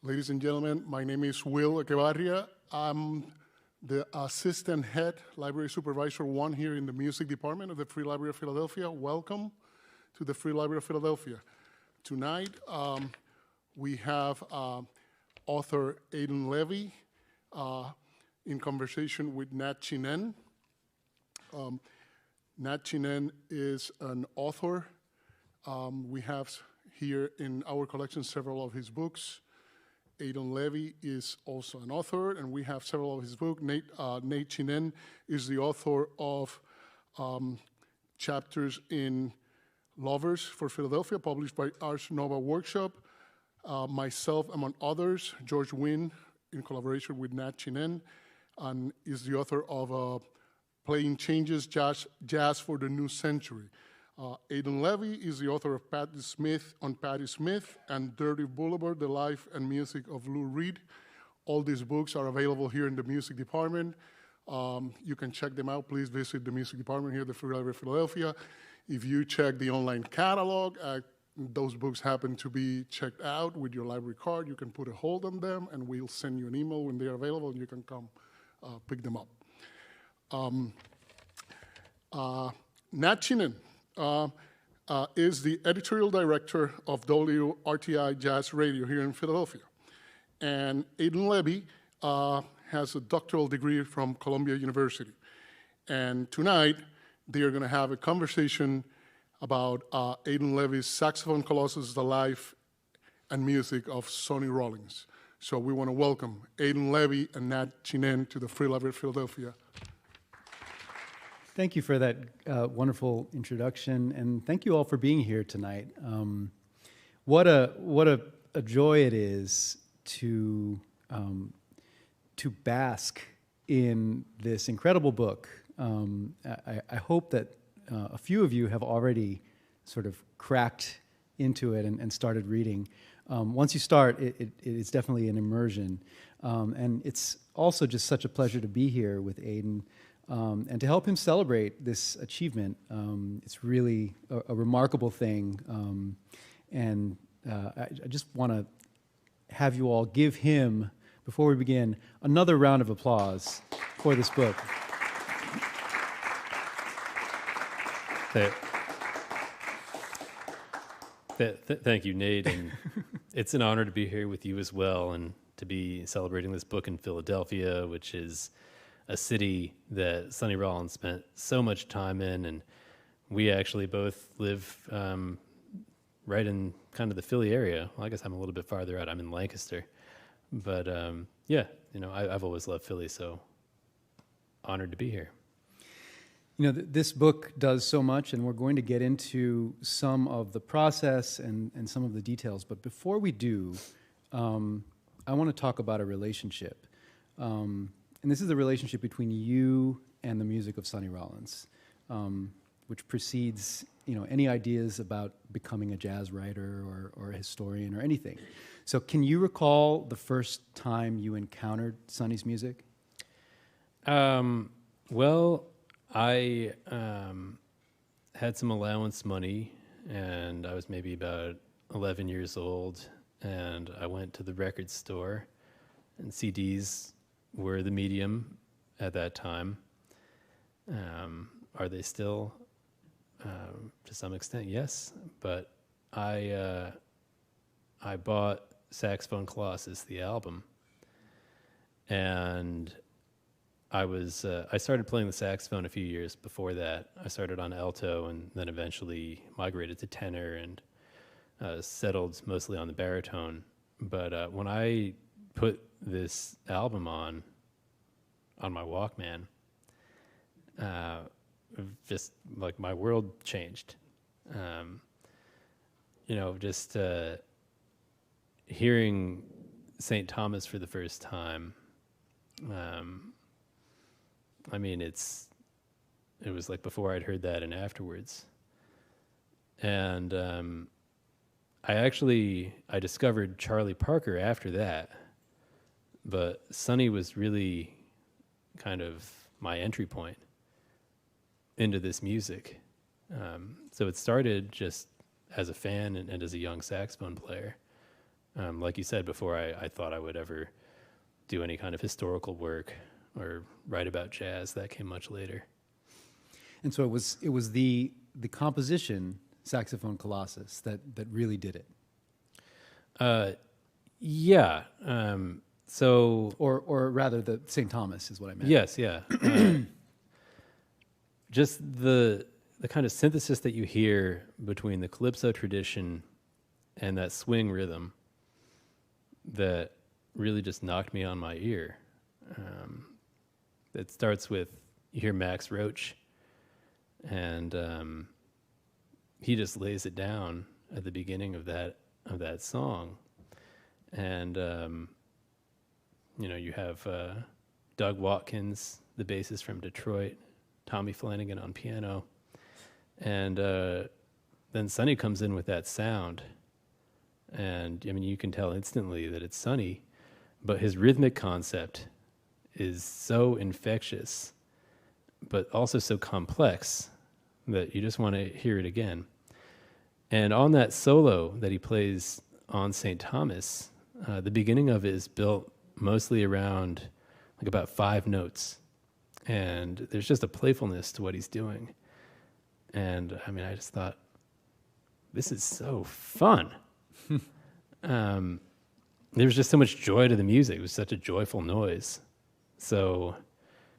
Ladies and gentlemen, my name is Will Echevarria. I'm the Assistant Head Library Supervisor 1 here in the Music Department of the Free Library of Philadelphia. Welcome to the Free Library of Philadelphia. Tonight, we have author Aiden Levy in conversation with Nate Chinen. Nate Chinen is an author. We have here in our collection several of his books. Aiden Levy is also an author, and we have several of his books. Nate Chinen is the author of chapters in Lovers for Philadelphia, published by Ars Nova Workshop. Myself, among others, George Ween, in collaboration with Nate Chinen, and is the author of Playing Changes, Jazz for the New Century. Aiden Levy is the author of Patti Smith and Dirty Blvd, The Life and Music of Lou Reed. All these books are available here in the music department. You can check them out. Please visit the music department here at the Free Library of Philadelphia. If you check the online catalog, those books happen to be checked out with your library card. You can put a hold on them, and we'll send you an email when they're available, and you can come pick them up. Nate Chinen is the editorial director of WRTI Jazz Radio here in Philadelphia. And Aiden Levy has a doctoral degree from Columbia University. And tonight, they are going to have a conversation about Aiden Levy's Saxophone Colossus, The Life and Music of Sonny Rollins. So we want to welcome Aiden Levy and Nate Chinen to the Free Library of Philadelphia. Thank you for that wonderful introduction, and thank you all for being here tonight. What a joy it is to bask in this incredible book. I hope that a few of you have already sort of cracked into it and started reading. Once you start, it's definitely an immersion, and it's also just such a pleasure to be here with Aidan. And to help him celebrate this achievement. It's really a remarkable thing. And I just want to have you all give him, before we begin, another round of applause for this book. Thank you, Nate. And it's an honor to be here with you as well, and to be celebrating this book in Philadelphia, which is a city that Sonny Rollins spent so much time in, and we actually both live right in kind of the Philly area. Well, I guess I'm a little bit farther out. I'm in Lancaster, but yeah, I've always loved Philly, so honored to be here. This book does so much, and we're going to get into some of the process and some of the details. But before we do, I want to talk about a relationship. And this is the relationship between you and the music of Sonny Rollins, which precedes, any ideas about becoming a jazz writer or a historian or anything. So can you recall the first time you encountered Sonny's music? Well, I had some allowance money, and I was maybe about 11 years old, and I went to the record store, and CDs were the medium at that time. Are they still? To some extent, yes. But I bought Saxophone Colossus, the album, and I started playing the saxophone a few years before that. I started on alto and then eventually migrated to tenor and settled mostly on the baritone. But when I put this album on my Walkman, just like my world changed. Just hearing St. Thomas for the first time. It was like before I'd heard that and afterwards. And I discovered Charlie Parker after that. But Sonny was really kind of my entry point into this music. So it started just as a fan and as a young saxophone player. Like you said before, I thought I would ever do any kind of historical work or write about jazz. That came much later. And so it was the composition, Saxophone Colossus, that really did it. Yeah. So, or rather, the St. Thomas is what I meant. yes, yeah. Just the kind of synthesis that you hear between the calypso tradition and that swing rhythm that really just knocked me on my ear. It starts with, you hear Max Roach, and he just lays it down at the beginning of that song. And you have Doug Watkins, the bassist from Detroit, Tommy Flanagan on piano, and then Sonny comes in with that sound, and I mean you can tell instantly that it's Sonny, but his rhythmic concept is so infectious, but also so complex that you just want to hear it again. And on that solo that he plays on St. Thomas, the beginning of it is built mostly around like about 5 notes. And there's just a playfulness to what he's doing. And I mean, I just thought, this is so fun. There was just so much joy to the music. It was such a joyful noise. So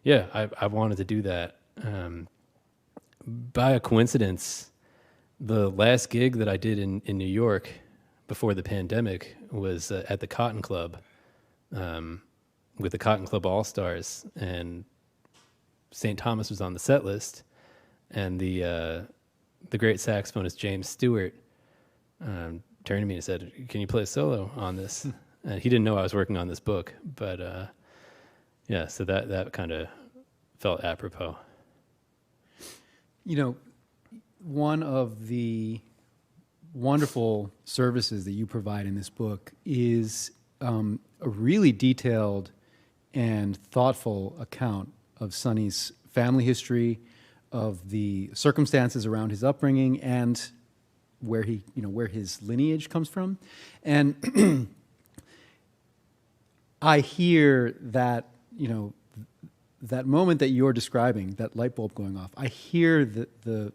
yeah, I wanted to do that. By a coincidence, the last gig that I did in New York before the pandemic was at the Cotton Club, with the Cotton Club All-Stars, and St. Thomas was on the set list, and the great saxophonist James Stewart turned to me and said, "Can you play a solo on this?" And he didn't know I was working on this book, but yeah, so that kind of felt apropos. You know, one of the wonderful services that you provide in this book is a really detailed and thoughtful account of Sonny's family history, of the circumstances around his upbringing, and where where his lineage comes from. And I hear that, that moment that you're describing, that light bulb going off, I hear the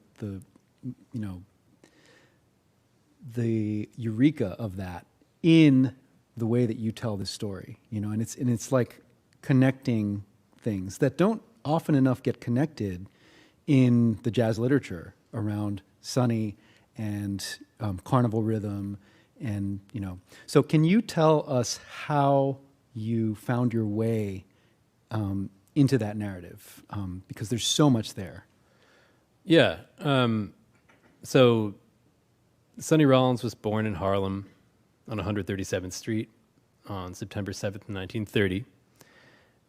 eureka of that in the way that you tell this story, and it's like connecting things that don't often enough get connected in the jazz literature around Sonny and carnival rhythm, and So can you tell us how you found your way into that narrative? Because there's so much there. Yeah. So Sonny Rollins was born in Harlem on 137th Street on September 7th, 1930.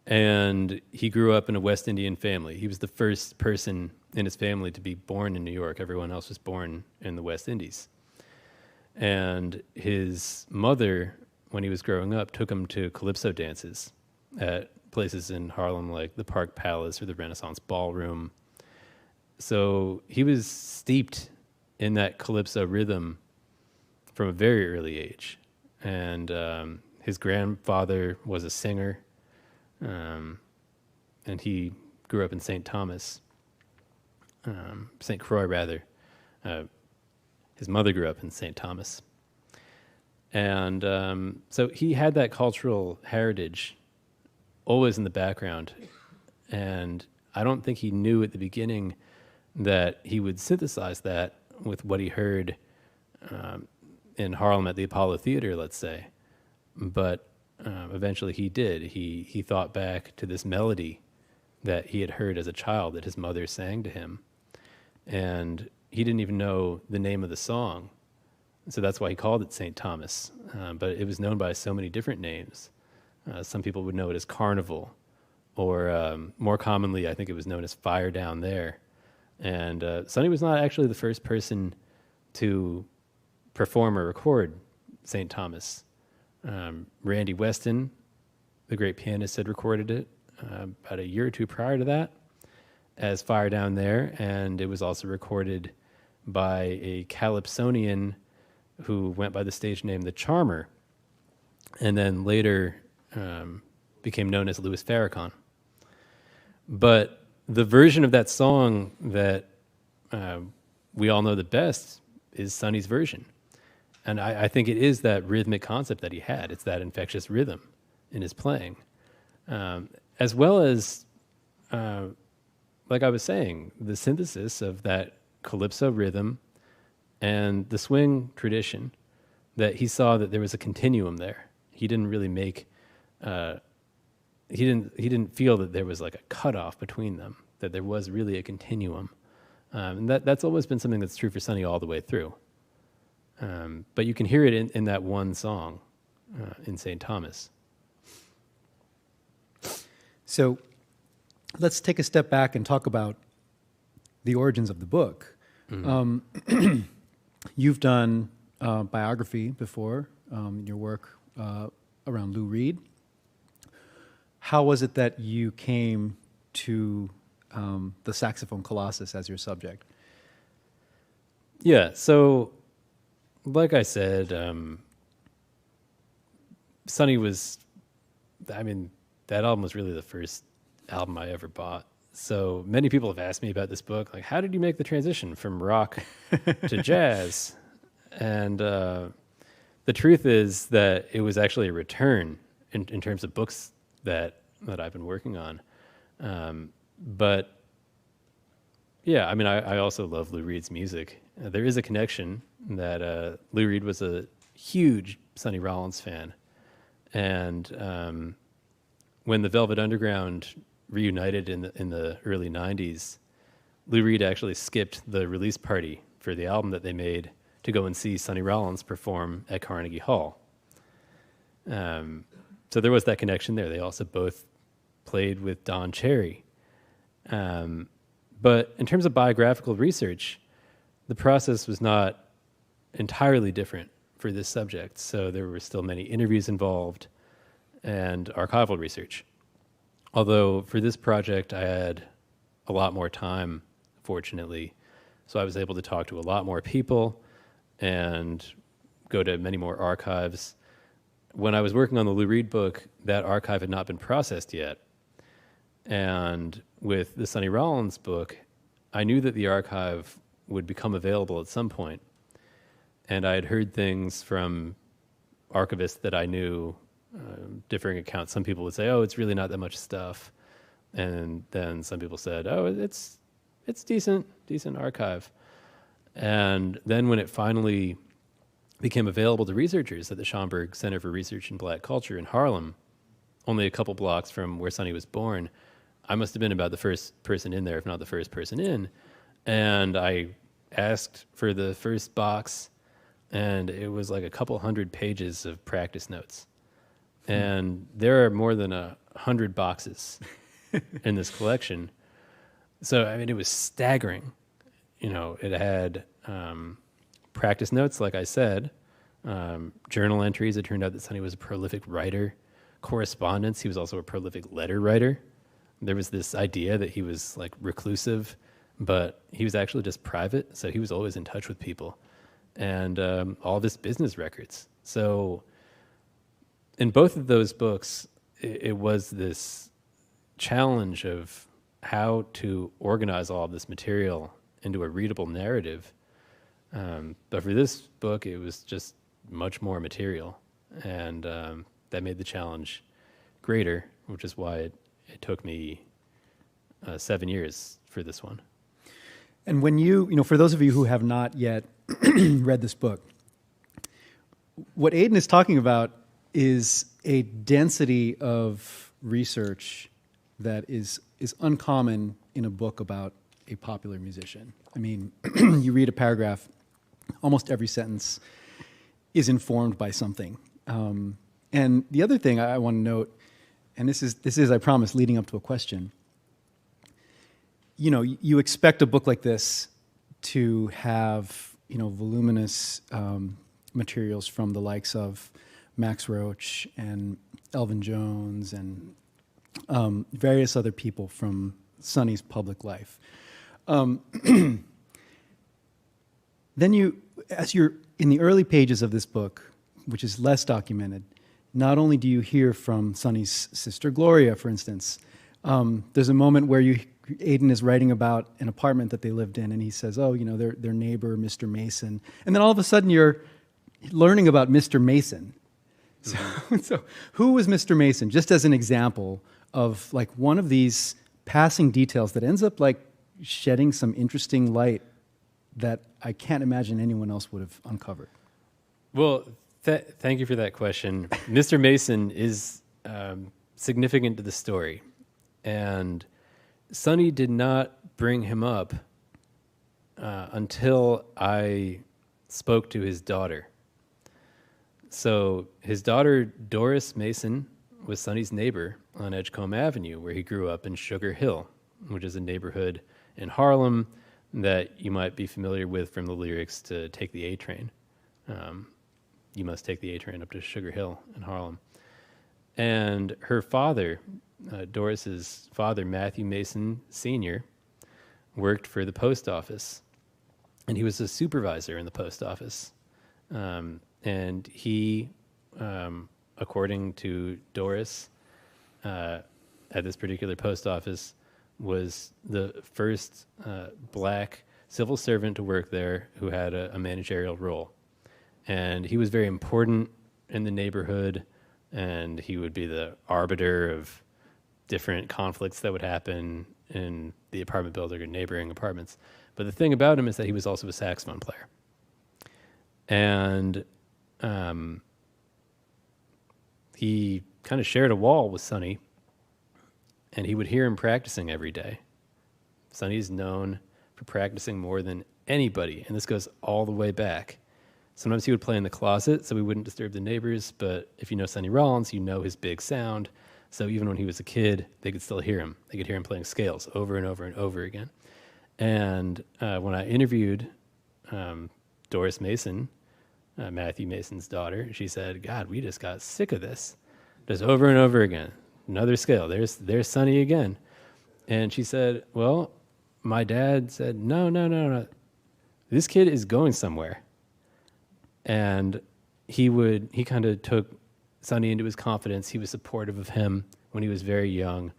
And he grew up in a West Indian family. He was the first person in his family to be born in New York. Everyone else was born in the West Indies. And his mother, when he was growing up, took him to calypso dances at places in Harlem like the Park Palace or the Renaissance Ballroom. So he was steeped in that calypso rhythm from a very early age. And his grandfather was a singer, and he grew up in St. Thomas, St. Croix rather. His mother grew up in St. Thomas. And so he had that cultural heritage always in the background. And I don't think he knew at the beginning that he would synthesize that with what he heard in Harlem at the Apollo Theater, let's say. But eventually he did. He thought back to this melody that he had heard as a child that his mother sang to him. And he didn't even know the name of the song. So that's why he called it St. Thomas. But it was known by so many different names. Some people would know it as Carnival, or more commonly, I think it was known as Fire Down There. And Sonny was not actually the first person to perform or record St. Thomas. Randy Weston, the great pianist, had recorded it about a year or two prior to that as Fire Down There, and it was also recorded by a Calypsonian who went by the stage name The Charmer, and then later became known as Louis Farrakhan. But the version of that song that we all know the best is Sonny's version. And I think it is that rhythmic concept that he had. It's that infectious rhythm in his playing. As well as, like I was saying, the synthesis of that calypso rhythm and the swing tradition, that he saw that there was a continuum there. He didn't really make, he didn't feel that there was like a cutoff between them, that there was really a continuum. And that's always been something that's true for Sonny all the way through. But you can hear it in that one song, in St. Thomas. So let's take a step back and talk about the origins of the book. Mm-hmm. You've done Biography before, your work around Lou Reed. How was it that you came to the Saxophone Colossus as your subject? Yeah, so like I said, Sonny was, I mean, that album was really the first album I ever bought. So many people have asked me about this book, like, how did you make the transition from rock to jazz? And the truth is that it was actually a return in terms of books that I've been working on. But yeah, I mean, I also love Lou Reed's music. There is a connection that Lou Reed was a huge Sonny Rollins fan. And when the Velvet Underground reunited in the early 90s, Lou Reed actually skipped the release party for the album that they made to go and see Sonny Rollins perform at Carnegie Hall. So there was that connection there. They also both played with Don Cherry. But in terms of biographical research, the process was not entirely different for this subject. So there were still many interviews involved and archival research. Although for this project, I had a lot more time, fortunately. So I was able to talk to a lot more people and go to many more archives. When I was working on the Lou Reed book, that archive had not been processed yet. And with the Sonny Rollins book, I knew that the archive would become available at some point. And I had heard things from archivists that I knew, differing accounts. Some people would say, oh, it's really not that much stuff. And then some people said, oh, it's decent archive. And then when it finally became available to researchers at the Schomburg Center for Research in Black Culture in Harlem, only a couple blocks from where Sonny was born, I must have been about the first person in there, if not the first person in. And I asked for the first box, and it was like a couple hundred pages of practice notes. And there are more than 100 boxes in this collection. So, I mean, it was staggering. You know, it had practice notes, like I said, journal entries. It turned out that Sonny was a prolific writer. Correspondence, he was also a prolific letter writer. There was this idea that he was like reclusive, but he was actually just private, so he was always in touch with people. And all of his business records. So in both of those books, it was this challenge of how to organize all of this material into a readable narrative. But for this book, it was just much more material. And that made the challenge greater, which is why it took me 7 years for this one. And when you know, for those of you who have not yet read this book, what Aiden is talking about is a density of research that is uncommon in a book about a popular musician. I mean, you read a paragraph, almost every sentence is informed by something. And the other thing I want to note, and this is, I promise, leading up to a question. You know, you expect a book like this to have, you know, voluminous materials from the likes of Max Roach and Elvin Jones and various other people from Sonny's public life. Then as you're in the early pages of this book, which is less documented, not only do you hear from Sonny's sister Gloria, for instance, there's a moment where Aiden is writing about an apartment that they lived in, and he says, oh, their neighbor, Mr. Mason. And then all of a sudden you're learning about Mr. Mason. So who was Mr. Mason? Just as an example of like one of these passing details that ends up like shedding some interesting light that I can't imagine anyone else would have uncovered. Well, thank you for that question. Mr. Mason is significant to the story, and Sonny did not bring him up until I spoke to his daughter. So his daughter, Doris Mason, was Sonny's neighbor on Edgecombe Avenue, where he grew up in Sugar Hill, which is a neighborhood in Harlem that you might be familiar with from the lyrics to Take the A Train. You must take the A Train up to Sugar Hill in Harlem. And her father, Doris's father, Matthew Mason Sr., worked for the post office. And he was a supervisor in the post office. And he, according to Doris, at this particular post office, was the first black civil servant to work there who had a managerial role. And he was very important in the neighborhood, and he would be the arbiter of different conflicts that would happen in the apartment building or neighboring apartments. But the thing about him is that he was also a saxophone player. And he kind of shared a wall with Sonny, and he would hear him practicing every day. Sonny's known for practicing more than anybody, and this goes all the way back. Sometimes he would play in the closet so we wouldn't disturb the neighbors, but if you know Sonny Rollins, you know his big sound. So even when he was a kid, they could still hear him. They could hear him playing scales over and over and over again. And when I interviewed Doris Mason, Matthew Mason's daughter, she said, God, we just got sick of this. Just over and over again. Another scale. There's Sonny again. And she said, well, my dad said, no. This kid is going somewhere. And he kind of took Sonny into his confidence. He was supportive of him when he was very young.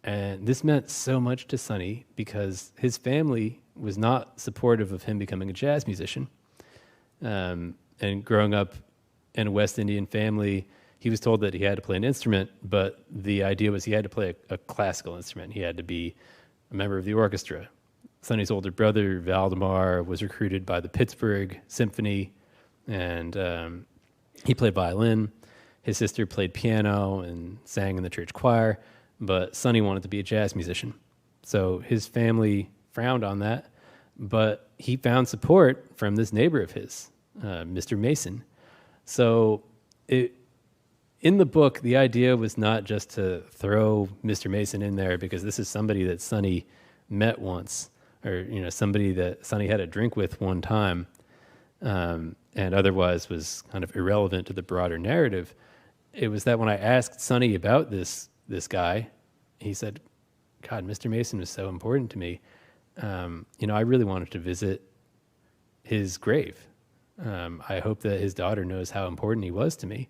And this meant so much to Sonny because his family was not supportive of him becoming a jazz musician. And growing up in a West Indian family, he was told that he had to play an instrument, but the idea was he had to play a classical instrument. He had to be a member of the orchestra. Sonny's older brother, Valdemar, was recruited by the Pittsburgh Symphony, and he played violin. His sister played piano and sang in the church choir, but Sonny wanted to be a jazz musician. So his family frowned on that, but he found support from this neighbor of his, Mr. Mason. So in the book, the idea was not just to throw Mr. Mason in there because this is somebody that Sonny met once, or somebody that Sonny had a drink with one time, and otherwise was kind of irrelevant to the broader narrative. It was that when I asked Sonny about this guy, he said, God, Mr. Mason was so important to me. I really wanted to visit his grave. I hope that his daughter knows how important he was to me.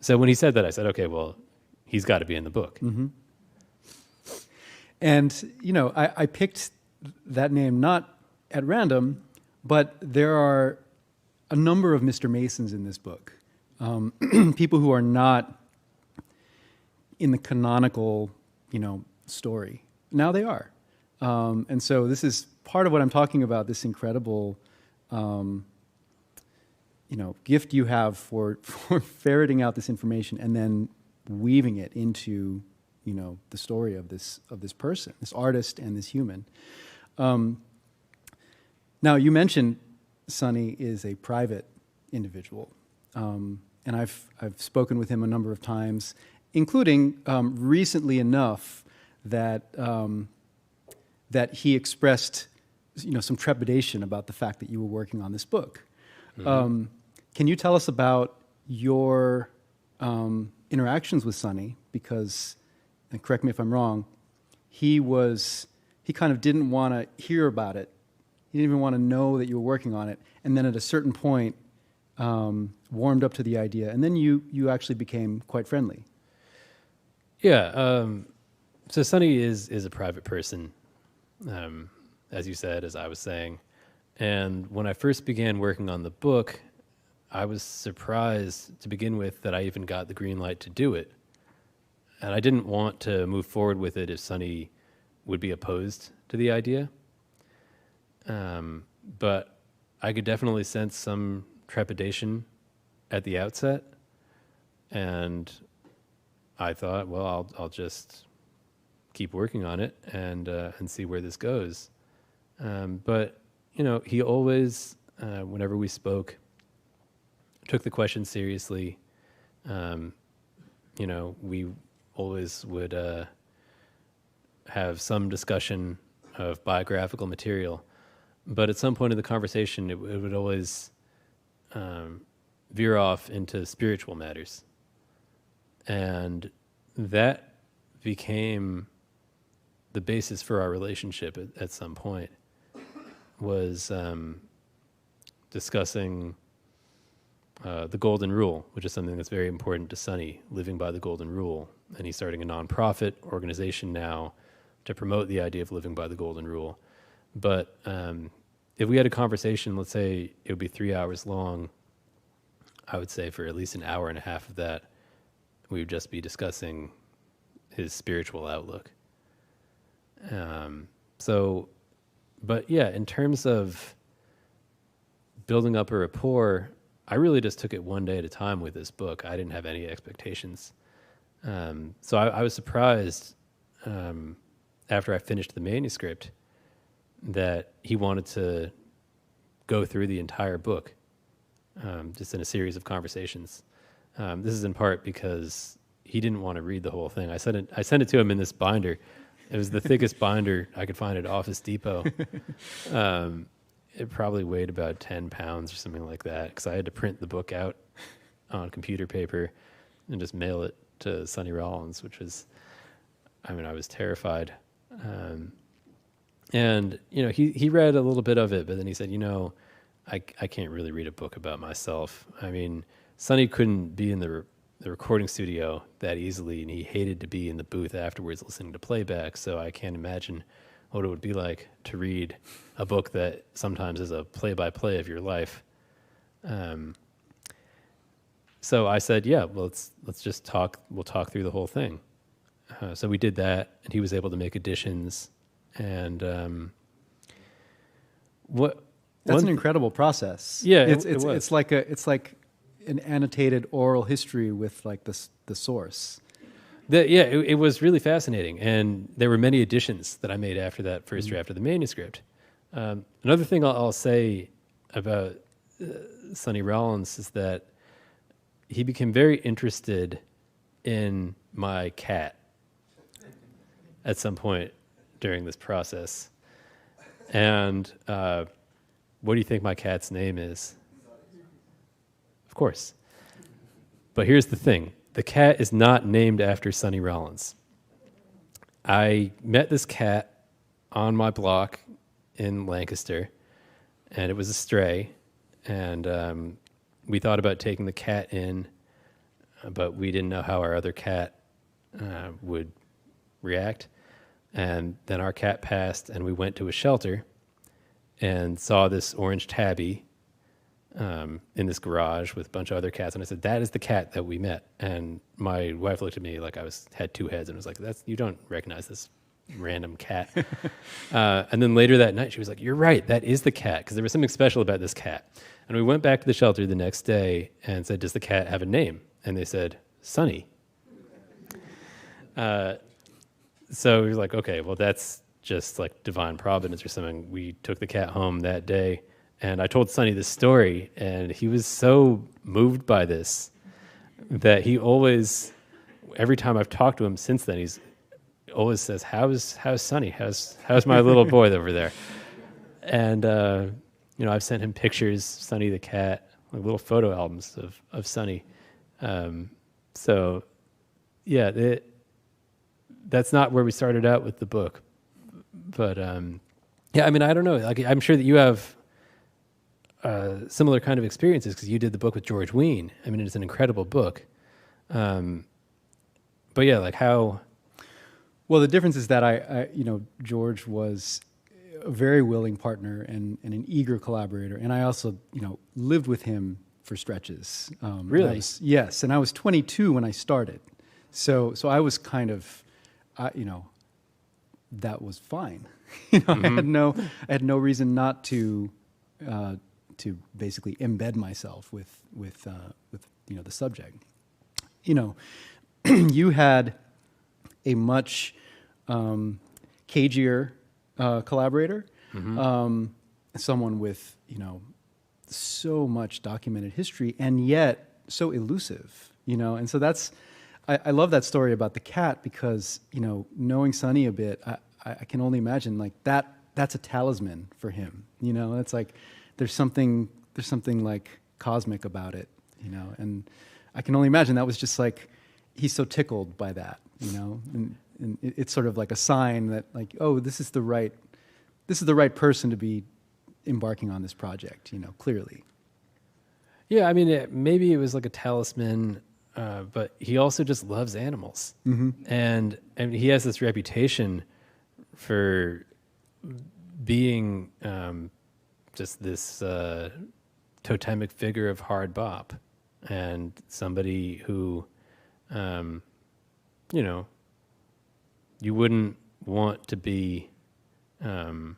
So when he said that, I said, okay, well, he's got to be in the book. Mm-hmm. And, I picked that name not at random, but there are a number of Mr. Masons in this book. People who are not in the canonical, story. Now they are. And so this is part of what I'm talking about, this incredible gift you have for ferreting out this information and then weaving it into, the story of this person, this artist and this human. Now, you mentioned Sonny is a private individual, and I've spoken with him a number of times, including recently enough that that he expressed, some trepidation about the fact that you were working on this book. Mm-hmm. Can you tell us about your interactions with Sonny? Because, and correct me if I'm wrong, he kind of didn't want to hear about it. He didn't even want to know that you were working on it. And then at a certain point, warmed up to the idea, and then you actually became quite friendly. Yeah. So Sonny is a private person, as you said, as I was saying. And when I first began working on the book, I was surprised to begin with that I even got the green light to do it. And I didn't want to move forward with it if Sonny would be opposed to the idea. But I could definitely sense some trepidation at the outset. And I thought, well, I'll just keep working on it and see where this goes. But, he always, whenever we spoke, took the question seriously. We always would have some discussion of biographical material. But at some point in the conversation, it would always veer off into spiritual matters. And that became the basis for our relationship at some point, was discussing the Golden Rule, which is something that's very important to Sonny, living by the Golden Rule. And he's starting a nonprofit organization now to promote the idea of living by the Golden Rule. But if we had a conversation, let's say it would be 3 hours long, I would say for at least an hour and a half of that, we would just be discussing his spiritual outlook. But yeah, in terms of building up a rapport, I really just took it one day at a time with this book. I didn't have any expectations. So I was surprised after I finished the manuscript that he wanted to go through the entire book, just in a series of conversations. This is in part because he didn't want to read the whole thing. I sent it to him in this binder. It was the thickest binder I could find at Office Depot. It probably weighed about 10 pounds or something like that, because I had to print the book out on computer paper and just mail it to Sonny Rollins, which was, I was terrified. And, he read a little bit of it, but then he said, I can't really read a book about myself. Sonny couldn't be in the recording studio that easily, and he hated to be in the booth afterwards listening to playback, so I can't imagine what it would be like to read a book that sometimes is a play-by-play of your life. So I said, yeah, well, let's just talk. We'll talk through the whole thing. So we did that, and he was able to make additions. And that's an incredible process. Yeah, it's was. It's like an annotated oral history with like the source. It was really fascinating, and there were many additions that I made after that first draft of the manuscript. Another thing I'll say about Sonny Rollins is that he became very interested in my cat at some point during this process. And what do you think my cat's name is? Of course. But here's the thing. The cat is not named after Sonny Rollins. I met this cat on my block in Lancaster, and it was a stray. And we thought about taking the cat in, but we didn't know how our other cat would react. And then our cat passed, and we went to a shelter and saw this orange tabby in this garage with a bunch of other cats, and I said, that is the cat that we met. And my wife looked at me like I had two heads and was like, you don't recognize this random cat. And then later that night she was like, you're right, that is the cat, because there was something special about this cat. And we went back to the shelter the next day and said, does the cat have a name? And they said, Sonny. So we were like, okay, well, that's just like divine providence or something. We took the cat home that day, and I told Sonny this story, and he was so moved by this that he always, every time I've talked to him since then, he's always says, how's Sonny? How's my little boy over there? And, I've sent him pictures, Sonny the cat, like little photo albums of Sonny. So, yeah, that's not where we started out with the book. But, I don't know. Like, I'm sure that you have similar kind of experiences because you did the book with George Ween. I mean, it's an incredible book. But yeah, like how... Well, the difference is that I George was a very willing partner and an eager collaborator. And I also, lived with him for stretches. Really? Yes. And I was 22 when I started. So I was kind of, that was fine. I had no reason not to basically embed myself with the subject. You had a much cagier collaborator, someone with so much documented history and yet so elusive, and so that's I love that story about the cat because knowing Sonny a bit, I can only imagine like that's a talisman for him. It's like there's something like cosmic about it, and I can only imagine that was just like he's so tickled by that, and it's sort of like a sign that like, oh, this is the right person to be embarking on this project, clearly. Yeah, I mean, maybe it was like a talisman, but he also just loves animals, and he has this reputation for being just this totemic figure of hard bop, and somebody who, you wouldn't want to be, you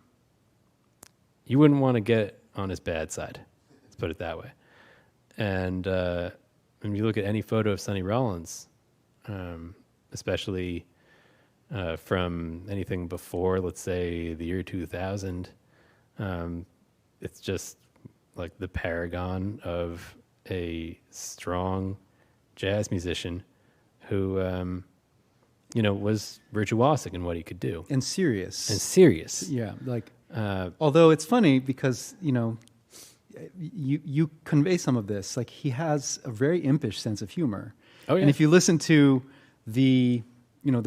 wouldn't want to get on his bad side. Let's put it that way. And when you look at any photo of Sonny Rollins, especially from anything before, let's say, the year 2000, it's just like the paragon of a strong jazz musician who, was virtuosic in what he could do. And serious. Yeah, like, although it's funny because, you convey some of this. Like, he has a very impish sense of humor. Oh, yeah. And if you listen to the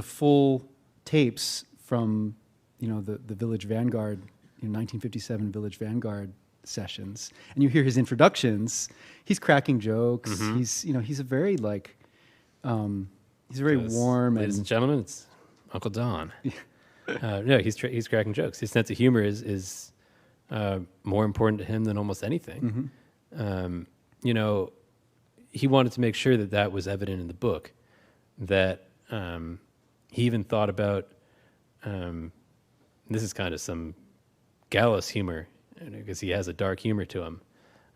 full tapes from, the Village Vanguard, 1957 Village Vanguard sessions, and you hear his introductions, he's cracking jokes. He's a very like, he's very warm. Ladies and gentlemen, it's Uncle Don. No, he's cracking jokes. His sense of humor is more important to him than almost anything. He wanted to make sure that was evident in the book, that he even thought about, this is kind of some gallows humor, because he has a dark humor to him,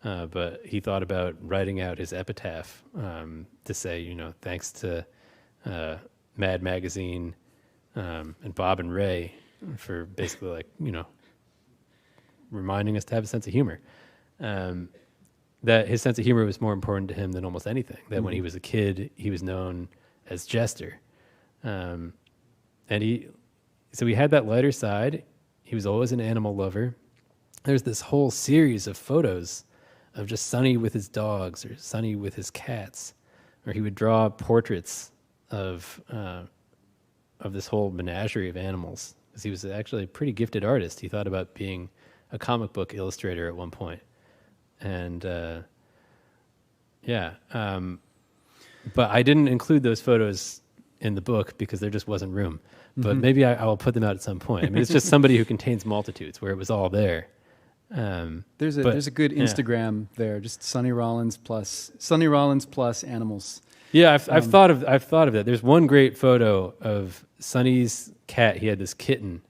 but he thought about writing out his epitaph to say, thanks to Mad Magazine and Bob and Ray for basically like, reminding us to have a sense of humor. That his sense of humor was more important to him than almost anything. That when he was a kid, he was known as Jester. And so he had that lighter side. He was always an animal lover. There's this whole series of photos of just Sonny with his dogs or Sonny with his cats, or he would draw portraits of this whole menagerie of animals, because he was actually a pretty gifted artist. He thought about being a comic book illustrator at one point. And but I didn't include those photos in the book because there just wasn't room. But maybe I will put them out at some point. I mean, it's just somebody who contains multitudes, where it was all there. There's a good Instagram there, just Sonny Rollins plus animals. Yeah, I've thought of that. There's one great photo of Sonny's cat. He had this kitten,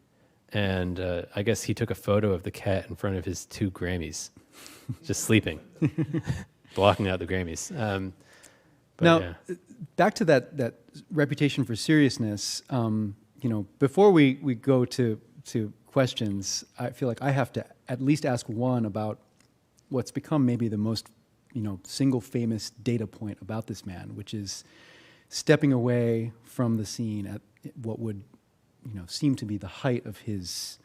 and I guess he took a photo of the cat in front of his 2 Grammys, just sleeping, blocking out the Grammys. Back to that reputation for seriousness. Before we go to questions, I feel like I have to at least ask one about what's become maybe the most single famous data point about this man, which is stepping away from the scene at what would seem to be the height of his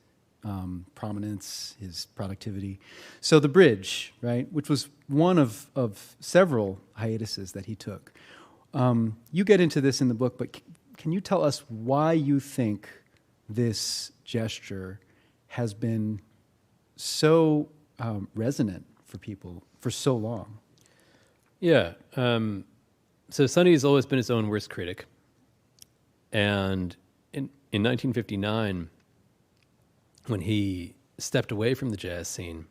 prominence, his productivity. So the Bridge, right, which was one of several hiatuses that he took. You get into this in the book, but can you tell us why you think this gesture has been so resonant for people for so long. Yeah. So Sonny has always been his own worst critic. And in 1959, when he stepped away from the jazz scene,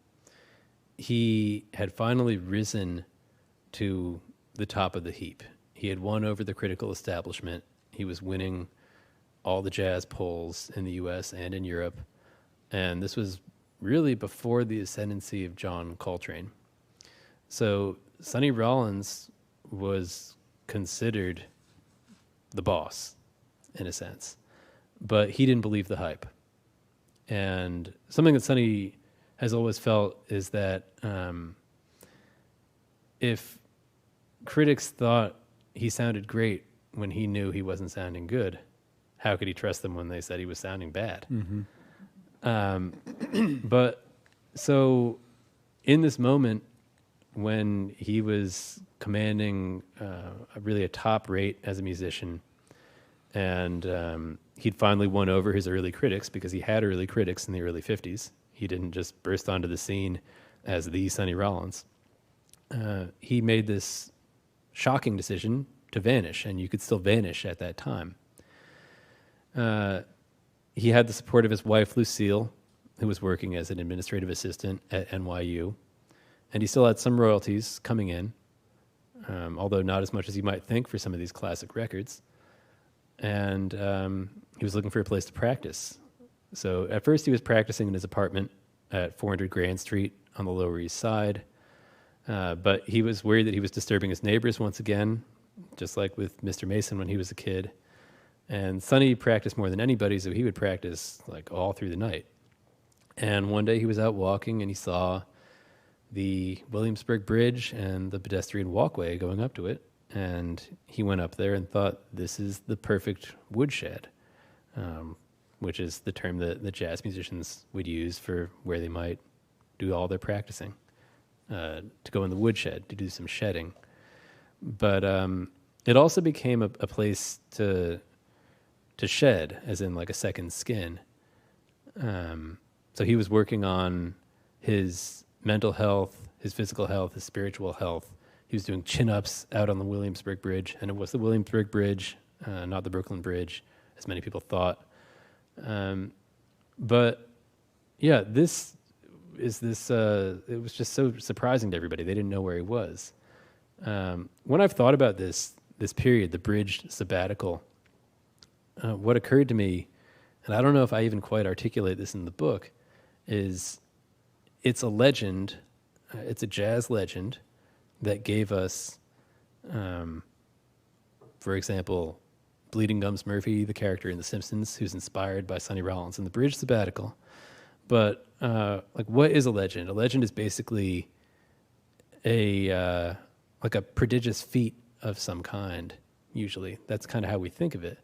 he had finally risen to the top of the heap. He had won over the critical establishment. He was winning all the jazz polls in the US and in Europe. And this was really before the ascendancy of John Coltrane. So Sonny Rollins was considered the boss, in a sense. But he didn't believe the hype. And something that Sonny has always felt is that if critics thought he sounded great when he knew he wasn't sounding good, how could he trust them when they said he was sounding bad? But so in this moment when he was commanding really a top rate as a musician, and he'd finally won over his early critics, because he had early critics in the early 50s. He didn't just burst onto the scene as the Sonny Rollins. He made this shocking decision to vanish, and you could still vanish at that time. He had the support of his wife, Lucille, who was working as an administrative assistant at NYU, and he still had some royalties coming in, although not as much as you might think for some of these classic records. And he was looking for a place to practice. So at first he was practicing in his apartment at 400 Grand Street on the Lower East Side, but he was worried that he was disturbing his neighbors once again, just like with Mr. Mason when he was a kid. And Sonny practiced more than anybody, so he would practice like all through the night. And one day he was out walking and he saw the Williamsburg Bridge and the pedestrian walkway going up to it. And he went up there and thought, this is the perfect woodshed, which is the term that the jazz musicians would use for where they might do all their practicing, to go in the woodshed, to do some shedding. But it also became a place to shed, as in like a second skin. So he was working on his mental health, his physical health, his spiritual health. He was doing chin-ups out on the Williamsburg Bridge, and it was the Williamsburg Bridge, not the Brooklyn Bridge, as many people thought. But yeah, it was just so surprising to everybody. They didn't know where he was. When I've thought about this period, the bridge sabbatical, what occurred to me, and I don't know if I even quite articulate this in the book, is it's a legend, it's a jazz legend that gave us, for example, Bleeding Gums Murphy, the character in The Simpsons, who's inspired by Sonny Rollins in the bridge sabbatical. But like, what is a legend? A legend is basically a prodigious feat of some kind. Usually, that's kind of how we think of it.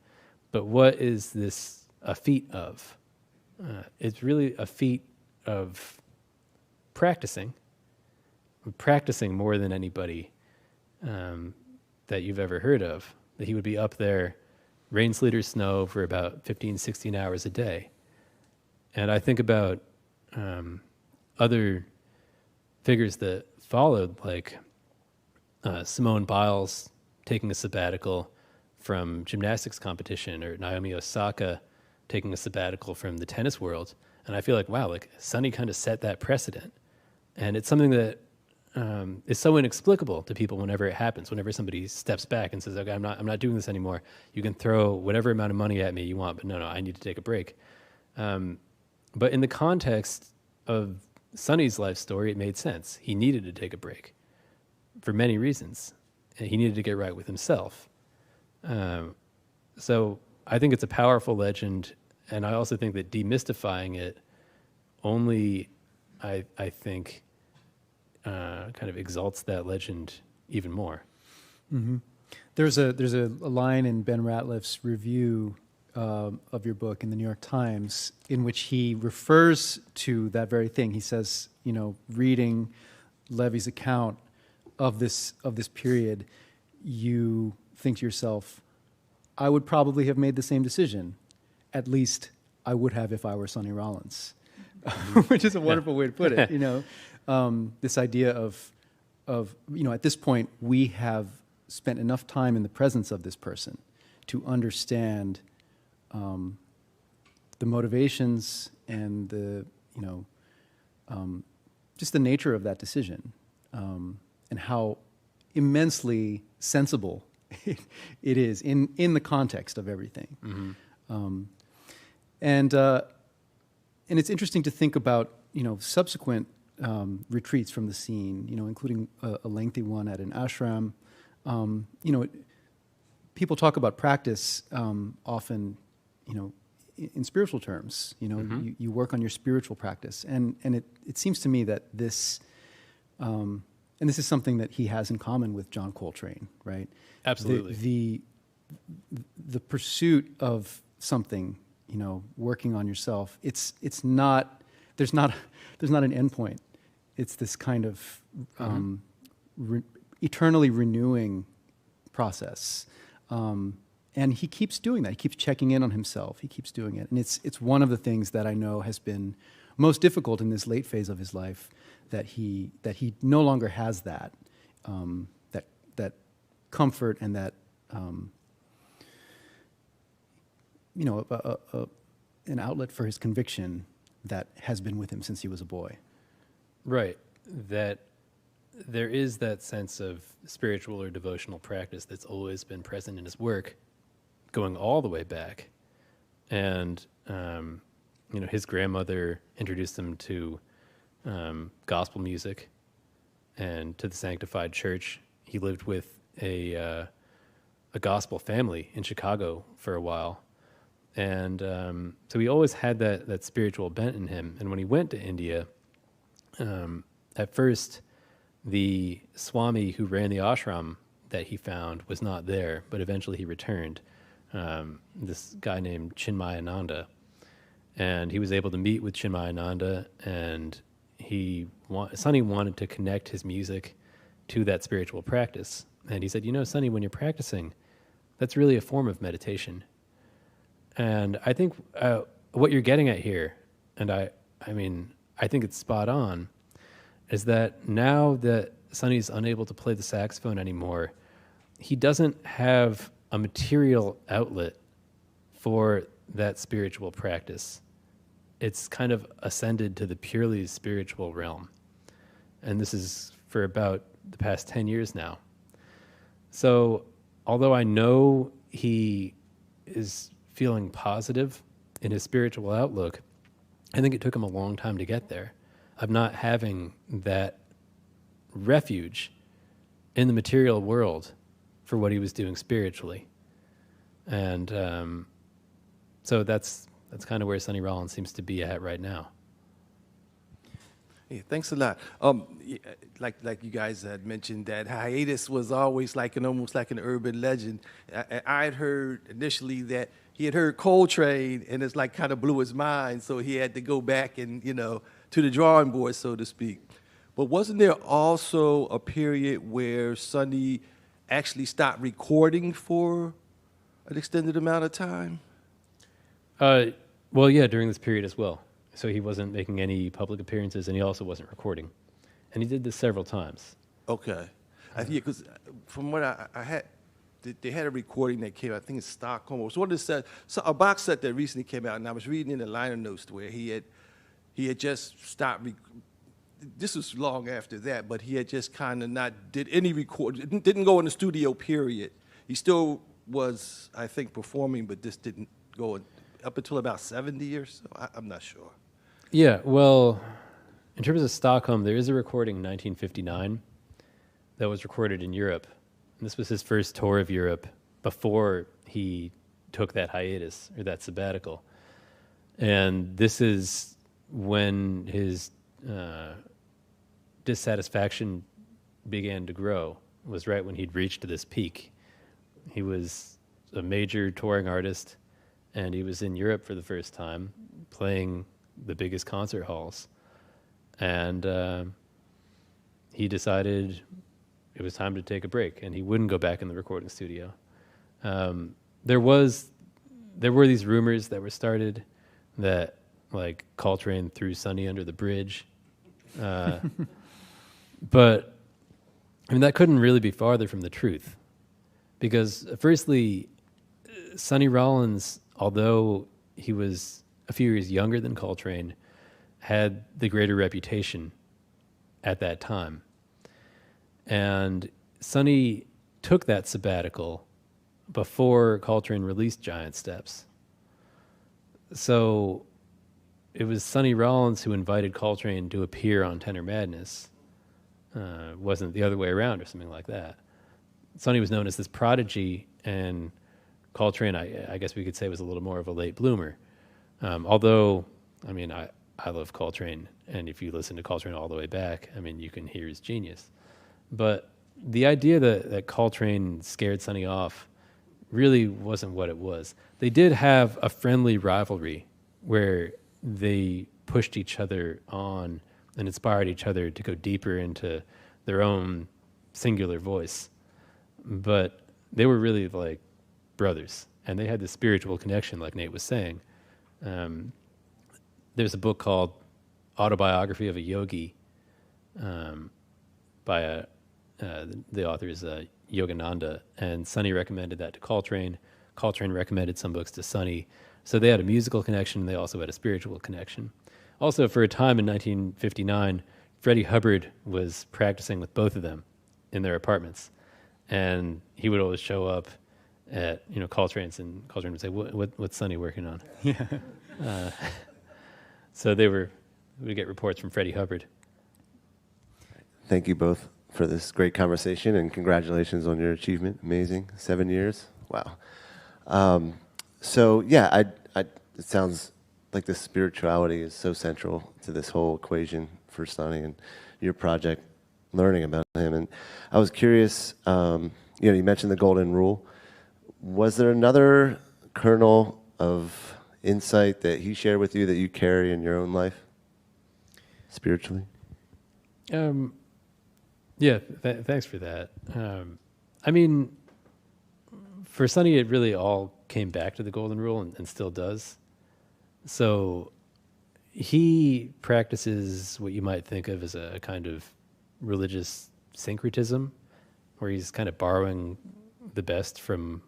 But what is this a feat of? It's really a feat of practicing more than anybody that you've ever heard of. That he would be up there, rain, sleet, or snow, for about 15, 16 hours a day. And I think about other figures that followed, like Simone Biles taking a sabbatical from gymnastics competition, or Naomi Osaka taking a sabbatical from the tennis world. And I feel like, wow, like Sonny kind of set that precedent. And it's something that is so inexplicable to people whenever it happens, whenever somebody steps back and says, okay, I'm not doing this anymore. You can throw whatever amount of money at me you want, but no, I need to take a break. But in the context of Sonny's life story, it made sense. He needed to take a break for many reasons. He needed to get right with himself. So I think it's a powerful legend, and I also think that demystifying it only, I think, kind of exalts that legend even more. Mm-hmm. There's a line in Ben Ratliff's review of your book in the New York Times in which he refers to that very thing. He says, reading Levy's account of this period, you think to yourself, I would probably have made the same decision. At least I would have if I were Sonny Rollins, which is a wonderful way to put it. this idea of at this point we have spent enough time in the presence of this person to understand the motivations and the just the nature of that decision, and how immensely sensible it is in the context of everything. Mm-hmm. And it's interesting to think about subsequent retreats from the scene, including a lengthy one at an ashram. People talk about practice often, in spiritual terms. Mm-hmm. You work on your spiritual practice, and it seems to me that this, and this is something that he has in common with John Coltrane, right? Absolutely. The pursuit of something, working on yourself. It's not. There's not an endpoint. It's this kind of eternally renewing process. And he keeps doing that. He keeps checking in on himself. He keeps doing it. And it's one of the things that I know has been most difficult in this late phase of his life, that he no longer has that comfort and that an outlet for his conviction that has been with him since he was a boy. Right. That there is that sense of spiritual or devotional practice that's always been present in his work, going all the way back. And, his grandmother introduced him to gospel music and to the Sanctified Church. He lived with a gospel family in Chicago for a while. And so he always had that spiritual bent in him. And when he went to India, at first, the Swami who ran the ashram that he found was not there, but eventually he returned, this guy named Chinmayananda. And he was able to meet with Chinmayananda, and Sonny wanted to connect his music to that spiritual practice. And he said, Sonny, when you're practicing, that's really a form of meditation. And I think what you're getting at here, and I think it's spot on, is that now that Sonny's unable to play the saxophone anymore, he doesn't have a material outlet for that spiritual practice. It's kind of ascended to the purely spiritual realm. And this is for about the past 10 years now. So although I know he is feeling positive in his spiritual outlook, I think it took him a long time to get there, of not having that refuge in the material world for what he was doing spiritually. And so that's kind of where Sonny Rollins seems to be at right now. Yeah, thanks a lot. Like you guys had mentioned, that hiatus was always almost like an urban legend. I had heard initially that he had heard Coltrane, and it's kind of blew his mind, so he had to go back and to the drawing board, so to speak. But wasn't there also a period where Sonny actually stopped recording for an extended amount of time? Well, yeah, during this period as well. So he wasn't making any public appearances, and he also wasn't recording. And he did this several times. Okay. Yeah, because from what I had, they had a recording that came out, I think in Stockholm. It was one of the set, so a box set that recently came out, and I was reading in the liner notes where he had just stopped. This was long after that, but he had just kind of not did any record, didn't go in the studio. Period. He still was, I think, performing, but this didn't go up until about 70 or so. I'm not sure. Yeah, well, in terms of Stockholm, there is a recording in 1959 that was recorded in Europe. And this was his first tour of Europe before he took that hiatus or that sabbatical. And this is when his dissatisfaction began to grow. It was right when he'd reached this peak. He was a major touring artist, and he was in Europe for the first time, playing the biggest concert halls. And he decided it was time to take a break, and he wouldn't go back in the recording studio. There were these rumors that were started that Coltrane threw Sonny under the bridge. But I mean, that couldn't really be farther from the truth, because firstly, Sonny Rollins, although he was a few years younger than Coltrane, had the greater reputation at that time. And Sonny took that sabbatical before Coltrane released Giant Steps. So it was Sonny Rollins who invited Coltrane to appear on Tenor Madness. Wasn't the other way around or something like that. Sonny was known as this prodigy, and Coltrane, I guess we could say, was a little more of a late bloomer. Although, I mean, I love Coltrane, and if you listen to Coltrane all the way back, I mean, you can hear his genius. But the idea that Coltrane scared Sonny off really wasn't what it was. They did have a friendly rivalry where they pushed each other on and inspired each other to go deeper into their own singular voice. But they were really like brothers, and they had this spiritual connection, like Nate was saying. There's a book called Autobiography of a Yogi by the author is Yogananda, and Sonny recommended that to Coltrane. Coltrane recommended some books to Sonny. So they had a musical connection, and they also had a spiritual connection. Also, for a time in 1959, Freddie Hubbard was practicing with both of them in their apartments, and he would always show up at Coltrane's, and Coltrane would say, "What's Sonny working on?" Yeah. So we get reports from Freddie Hubbard. Thank you both for this great conversation, and congratulations on your achievement. Amazing, 7 years. Wow. So yeah, it sounds like the spirituality is so central to this whole equation for Sonny and your project, learning about him. And I was curious, you mentioned the golden rule. Was there another kernel of insight that he shared with you that you carry in your own life, spiritually? Yeah, thanks for that. I mean, for Sonny, it really all came back to the golden rule and still does. So he practices what you might think of as a kind of religious syncretism, where he's kind of borrowing the best from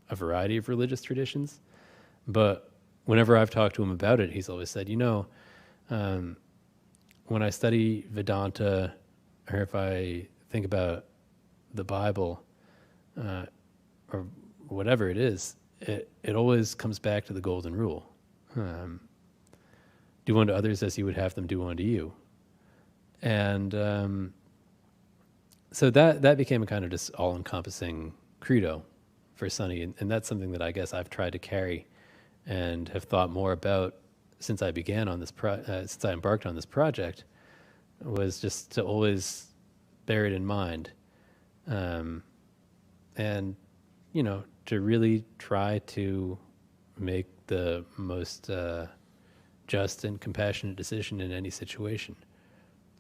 a variety of religious traditions. But whenever I've talked to him about it, he's always said, when I study Vedanta, or if I think about the Bible, or whatever it is, it always comes back to the golden rule. Do unto others as you would have them do unto you. And so that became a kind of just all-encompassing credo for Sonny, and that's something that I guess I've tried to carry and have thought more about since I began on this since I embarked on this project, was just to always bear it in mind, and to really try to make the most just and compassionate decision in any situation,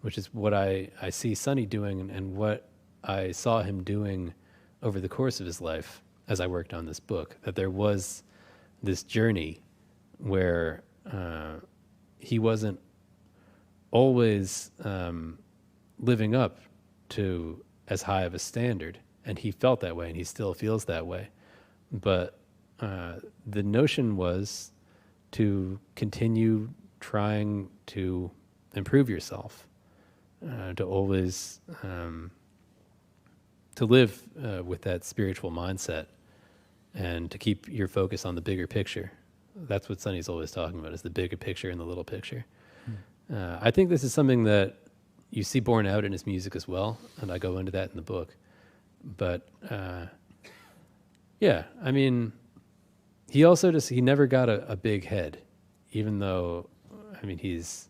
which is what I see Sonny doing and what I saw him doing over the course of his life as I worked on this book, that there was this journey where he wasn't always living up to as high of a standard, and he felt that way, and he still feels that way. But the notion was to continue trying to improve yourself, to always to live with that spiritual mindset, and to keep your focus on the bigger picture. That's what Sonny's always talking about, is the bigger picture and the little picture. I think this is something that you see borne out in his music as well, and I go into that in the book. But yeah, I mean, he also he never got a big head, even though, I mean, he's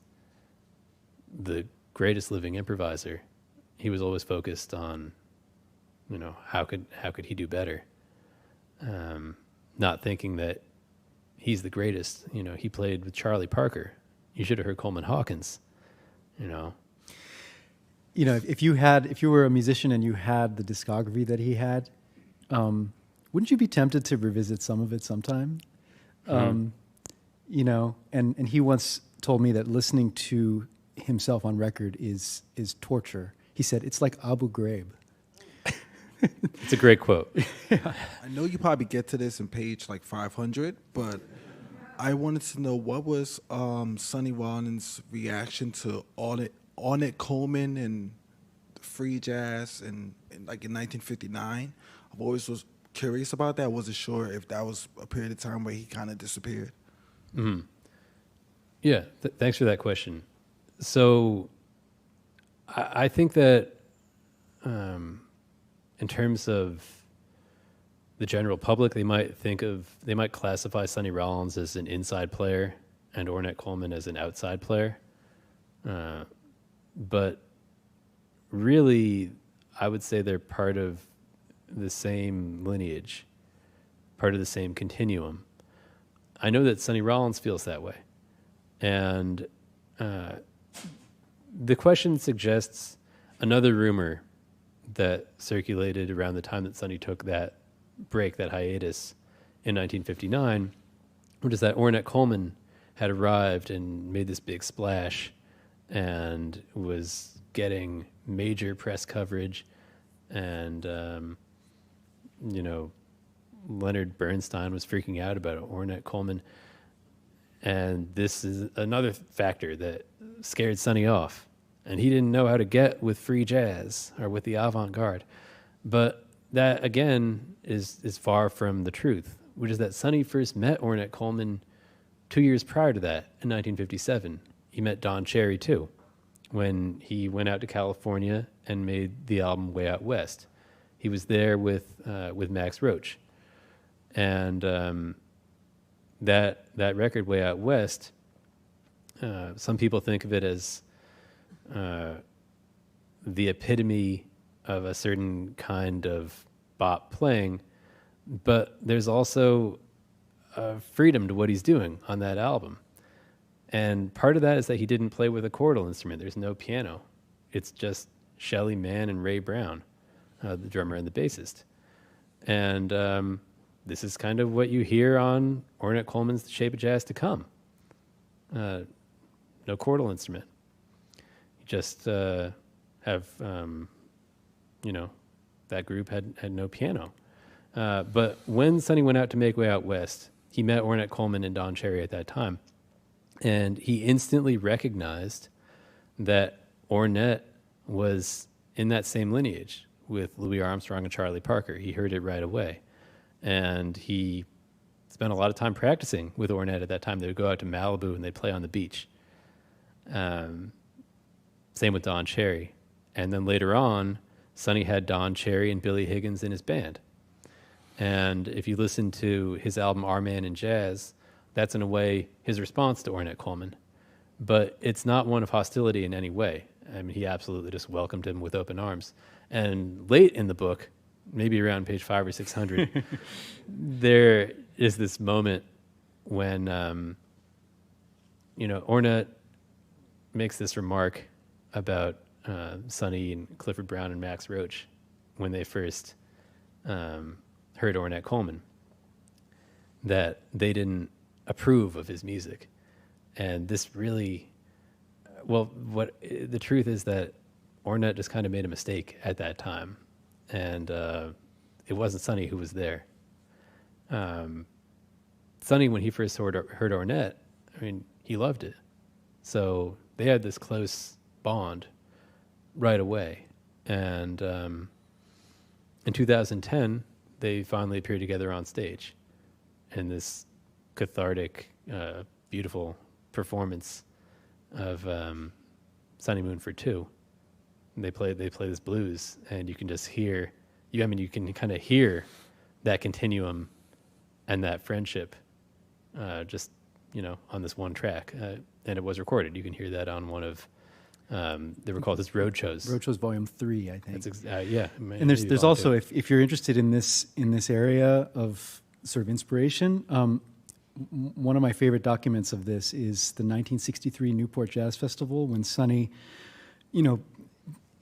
the greatest living improviser. He was always focused on, how could he do better? Not thinking that he's the greatest. He played with Charlie Parker. You should have heard Coleman Hawkins. If you were a musician and you had the discography that he had, wouldn't you be tempted to revisit some of it sometime? And he once told me that listening to himself on record is torture. He said, "It's like Abu Ghraib." It's a great quote. I know you probably get to this in page like 500, but I wanted to know what was Sonny Rollins' reaction to Ornette Coleman and free jazz and like in 1959. I've always was curious about that. I wasn't sure if that was a period of time where he kind of disappeared. Mm-hmm. Yeah, thanks for that question. So I think that in terms of the general public, they might classify Sonny Rollins as an inside player and Ornette Coleman as an outside player. But really, I would say they're part of the same lineage, part of the same continuum. I know that Sonny Rollins feels that way. And the question suggests another rumor that circulated around the time that Sonny took that break, that hiatus in 1959, which is that Ornette Coleman had arrived and made this big splash and was getting major press coverage. And, Leonard Bernstein was freaking out about Ornette Coleman. And this is another factor that scared Sonny off. And he didn't know how to get with free jazz or with the avant-garde. But that, again, is far from the truth, which is that Sonny first met Ornette Coleman 2 years prior to that, in 1957. He met Don Cherry, too, when he went out to California and made the album Way Out West. He was there with Max Roach. And that record, Way Out West, some people think of it as the epitome of a certain kind of bop playing, but there's also freedom to what he's doing on that album. And part of that is that he didn't play with a chordal instrument. There's no piano. It's just Shelly Manne and Ray Brown, the drummer and the bassist. And this is kind of what you hear on Ornette Coleman's The Shape of Jazz to Come. No chordal instrument. You just have, that group had no piano. But when Sonny went out to make Way Out West, he met Ornette Coleman and Don Cherry at that time. And he instantly recognized that Ornette was in that same lineage with Louis Armstrong and Charlie Parker. He heard it right away. And he spent a lot of time practicing with Ornette at that time. They would go out to Malibu and they'd play on the beach. Same with Don Cherry. And then later on, Sonny had Don Cherry and Billy Higgins in his band. And if you listen to his album Our Man in Jazz, that's in a way his response to Ornette Coleman. But it's not one of hostility in any way. I mean, he absolutely just welcomed him with open arms. And late in the book, maybe around page 500 or 600, there is this moment when, Ornette makes this remark about Sonny and Clifford Brown and Max Roach when they first heard Ornette Coleman, that they didn't approve of his music. And this really, the truth is that Ornette just kind of made a mistake at that time. And it wasn't Sonny who was there. Sonny, when he first heard Ornette, I mean, he loved it. So they had this close bond right away. And in 2010, they finally appeared together on stage in this cathartic, beautiful performance of Sunny Moon for Two. And they play this blues, and you can just hear, you can kind of hear that continuum and that friendship just, on this one track. And it was recorded. You can hear that on one of, they were called Road Shows. Road Shows Volume 3, I think. Yeah. And there's also, if you're interested in this area of sort of inspiration, one of my favorite documents of this is the 1963 Newport Jazz Festival, when Sonny,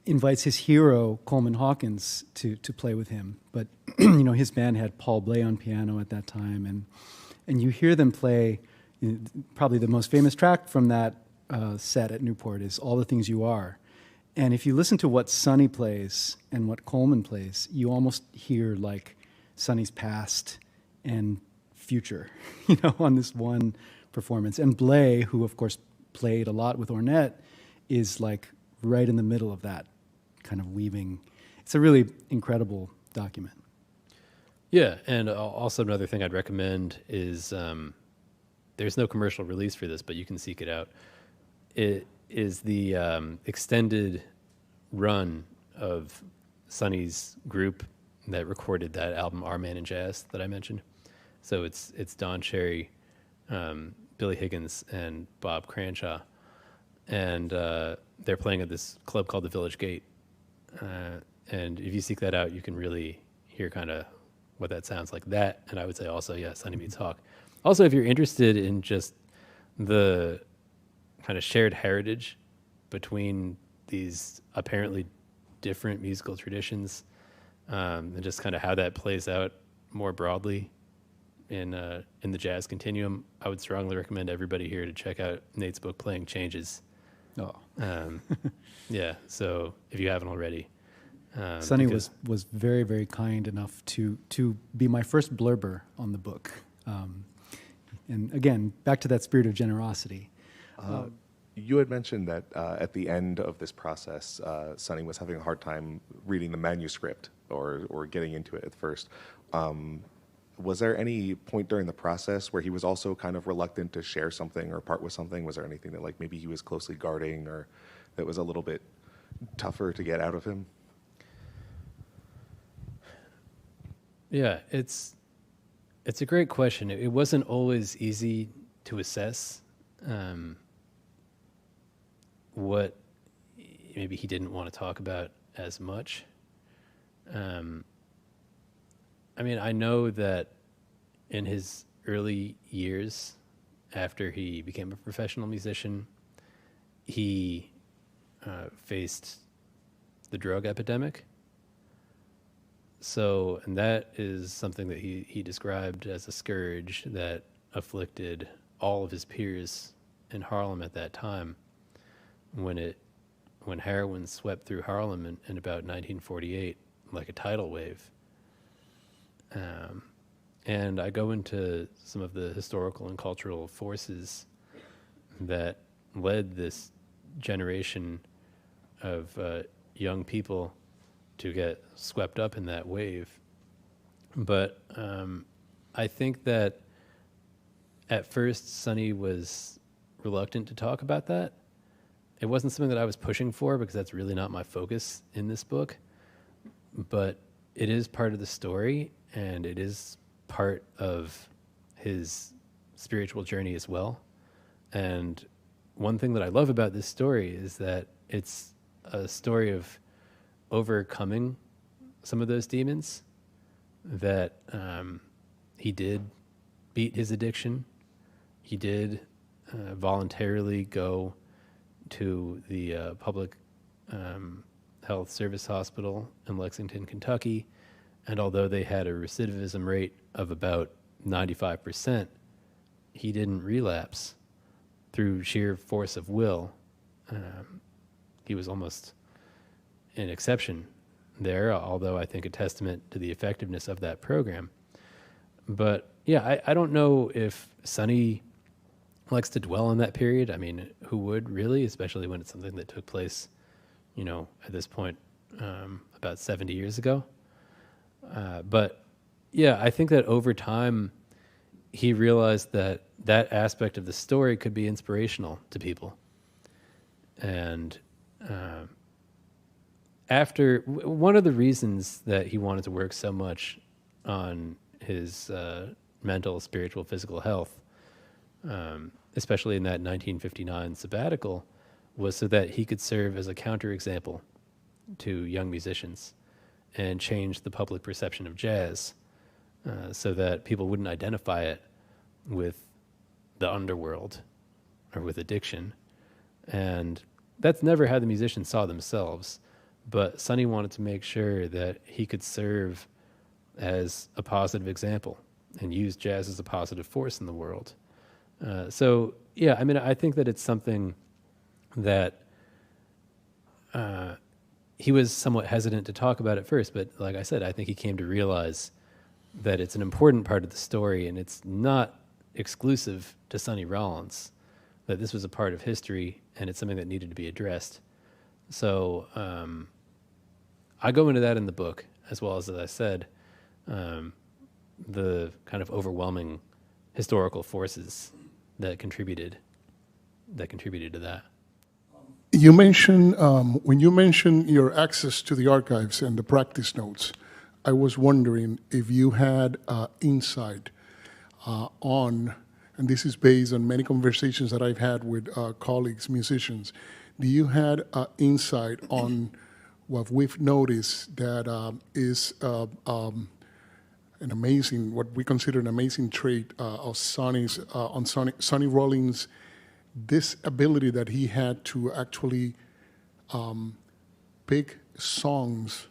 invites his hero Coleman Hawkins to play with him. But his band had Paul Bley on piano at that time, and you hear them play. Probably the most famous track from that set at Newport is "All the Things You Are," And if you listen to what Sonny plays and what Coleman plays, you almost hear like Sonny's past and future, on this one performance. And Bley, who of course played a lot with Ornette, is like right in the middle of that kind of weaving. It's a really incredible document. Yeah, and also another thing I'd recommend is there's no commercial release for this, but you can seek it out. It is the extended run of Sonny's group that recorded that album Our Man in Jazz that I mentioned. So it's Don Cherry, Billy Higgins, and Bob Cranshaw, and they're playing at this club called the Village Gate. And if you seek that out, you can really hear kind of what that sounds like. That, and I would say also, yeah, Sonny Meets Hawk. Also, if you're interested in just the kind of shared heritage between these apparently different musical traditions, and just kind of how that plays out more broadly in the jazz continuum, I would strongly recommend everybody here to check out Nate's book, Playing Changes. Oh, yeah. So if you haven't already, Sonny was very, very kind enough to be my first blurber on the book. And again, back to that spirit of generosity. You had mentioned that at the end of this process, Sonny was having a hard time reading the manuscript or getting into it at first. Was there any point during the process where he was also kind of reluctant to share something or part with something? Was there anything that like maybe he was closely guarding or that was a little bit tougher to get out of him? Yeah, it's a great question. It wasn't always easy to assess what maybe he didn't want to talk about as much. I mean, I know that in his early years, after he became a professional musician, he faced the drug epidemic. So, and that is something that he described as a scourge that afflicted all of his peers in Harlem at that time, when heroin swept through Harlem in about 1948 like a tidal wave. And I go into some of the historical and cultural forces that led this generation of young people to get swept up in that wave. But I think that at first Sonny was reluctant to talk about that. It wasn't something that I was pushing for because that's really not my focus in this book. But it is part of the story, and it is part of his spiritual journey as well. And one thing that I love about this story is that it's a story of overcoming some of those demons, that he did beat his addiction. He did voluntarily go to the public health service hospital in Lexington, Kentucky. And although they had a recidivism rate of about 95%, he didn't relapse through sheer force of will. He was almost an exception there, although I think a testament to the effectiveness of that program. But yeah, I don't know if Sonny likes to dwell on that period. I mean, who would really, especially when it's something that took place, at this point, about 70 years ago. But yeah, I think that over time, he realized that that aspect of the story could be inspirational to people. And after one of the reasons that he wanted to work so much on his mental, spiritual, physical health, especially in that 1959 sabbatical, was so that he could serve as a counterexample to young musicians and change the public perception of jazz, so that people wouldn't identify it with the underworld or with addiction. And that's never how the musicians saw themselves. But Sonny wanted to make sure that he could serve as a positive example and use jazz as a positive force in the world. So, yeah, I mean, I think that it's something that he was somewhat hesitant to talk about it first, but like I said, I think he came to realize that it's an important part of the story, and it's not exclusive to Sonny Rollins, that this was a part of history, and it's something that needed to be addressed. So I go into that in the book, as well as I said, the kind of overwhelming historical forces that contributed to that. You mentioned, when you mentioned your access to the archives and the practice notes, I was wondering if you had insight on, and this is based on many conversations that I've had with colleagues, musicians, do you had insight on what we've noticed that is an amazing, what we consider an amazing trait of Sonny's, on Sonny Rollins, this ability that he had to actually pick songs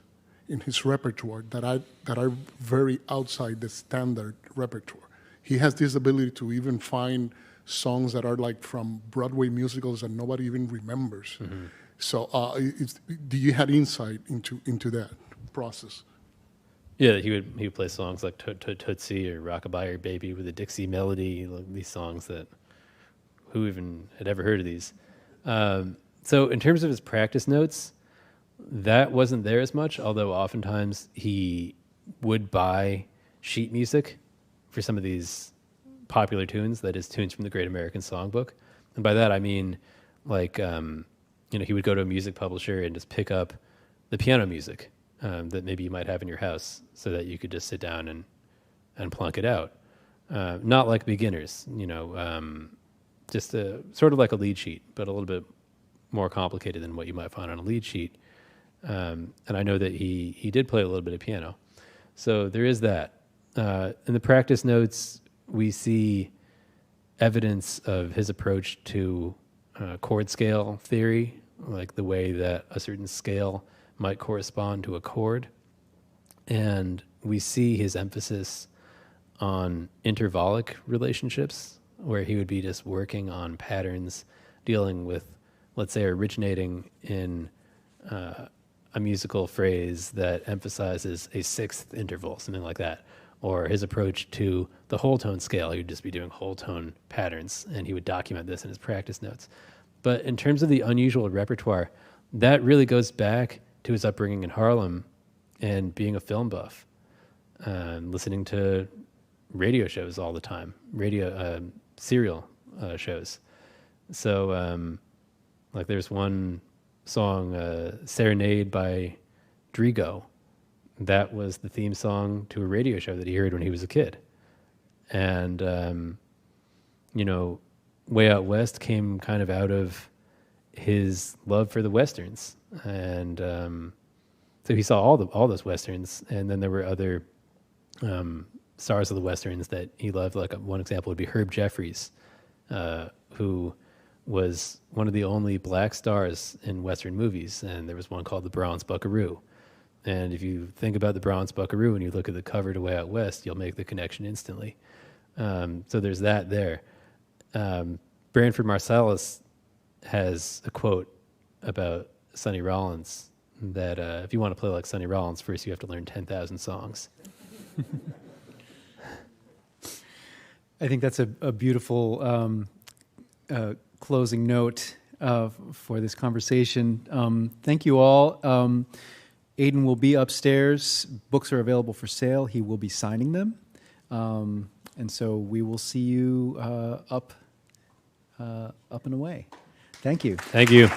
in his repertoire that are very outside the standard repertoire. He has this ability to even find songs that are like from Broadway musicals that nobody even remembers. Mm-hmm. So do you have insight into that process? Yeah, he would play songs like Tootsie or Rockabye or Baby with a Dixie melody, like these songs that who even had ever heard of these. So in terms of his practice notes, that wasn't there as much, although oftentimes he would buy sheet music for some of these popular tunes, that is tunes from the Great American Songbook. And by that I mean like, he would go to a music publisher and just pick up the piano music that maybe you might have in your house so that you could just sit down and plunk it out. Not like beginners, just sort of like a lead sheet, but a little bit more complicated than what you might find on a lead sheet. And I know that he did play a little bit of piano. So there is that. In the practice notes, we see evidence of his approach to chord scale theory, like the way that a certain scale might correspond to a chord. And we see his emphasis on intervallic relationships, where he would be just working on patterns dealing with, let's say, originating in a musical phrase that emphasizes a sixth interval, something like that. Or his approach to the whole tone scale, he would just be doing whole tone patterns, and he would document this in his practice notes. But in terms of the unusual repertoire, that really goes back to his upbringing in Harlem and being a film buff, listening to radio shows all the time, serial shows. So, like there's one song, Serenade by Drigo, that was the theme song to a radio show that he heard when he was a kid. And, Way Out West came kind of out of his love for the Westerns. And so he saw all those Westerns, and then there were other stars of the Westerns that he loved. Like one example would be Herb Jeffries, who was one of the only black stars in Western movies, and there was one called The Bronze Buckaroo. And if you think about The Bronze Buckaroo and you look at the cover to Way Out West, you'll make the connection instantly. So there's that there. Branford Marsalis has a quote about Sonny Rollins that if you want to play like Sonny Rollins, first you have to learn 10,000 songs. I think that's a beautiful closing note for this conversation. Thank you all. Aiden will be upstairs. Books are available for sale. He will be signing them. And so we will see you up and away. Thank you. Thank you.